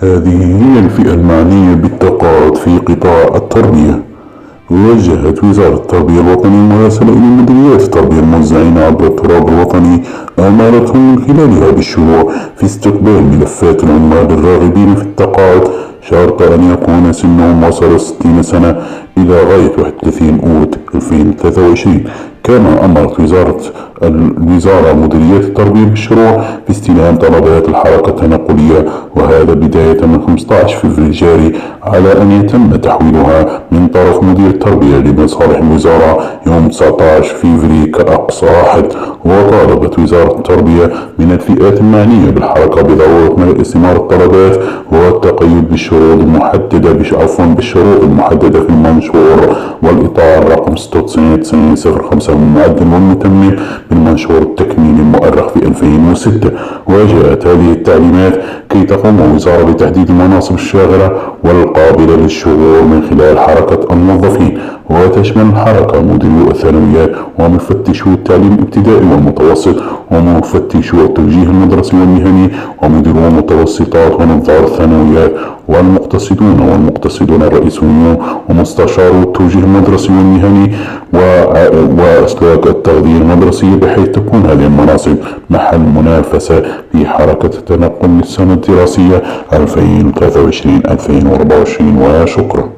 هذه هي الفئة المعنية بالتقاعد في قطاع التربية. وجهت وزارة التربية الوطنية مراسلة إلى مديريات التربية الموزعين عبر التراب الوطني آمالتهم من خلالها بالشروع في استقبال ملفات العمال الراغبين في التقاعد، شرط أن يكون سنهم وصل 60 سنة إلى غاية 31 أوت 2023. كما أمرت الوزارة مديرية التربية بالشروع في استلام طلبات الحركة التنقلية، وهذا بداية من 15 فبراير الجاري، على أن يتم تحويلها من طرف مدير التربية لمصالح الوزارة يوم 19 فبراير كأقصى حد. وطالبت وزارة التربية من الفئات المعنية بالحركة بضرورة استمرار الطلبات والتقيد بالشروط المحددة في المنشور والإطار رقم 96/05 المعدل والمتمم بالمنشور التكميلي المؤرخ في 2006. وجاءت هذه التعليمات كي تقوم الوزارة بتحديد المناصب الشاغرة والقابلة للشغل من خلال حركة الموظفين، وتشمل الحركة مديرو الثانويات ومفتشو التعليم الابتدائي والمتوسط ومفتشو التوجيه المدرسي والمهني ومديرو المتوسطات ونظار الثانويات والمقتصدون الرئيسيون ومستشارو التوجيه المدرسي والمهني وأسلاك التغذية المدرسية، بحيث تكون هذه المناصب محل منافسة في حركة التنقل للسنة الدراسية 2023-2024. وشكرا.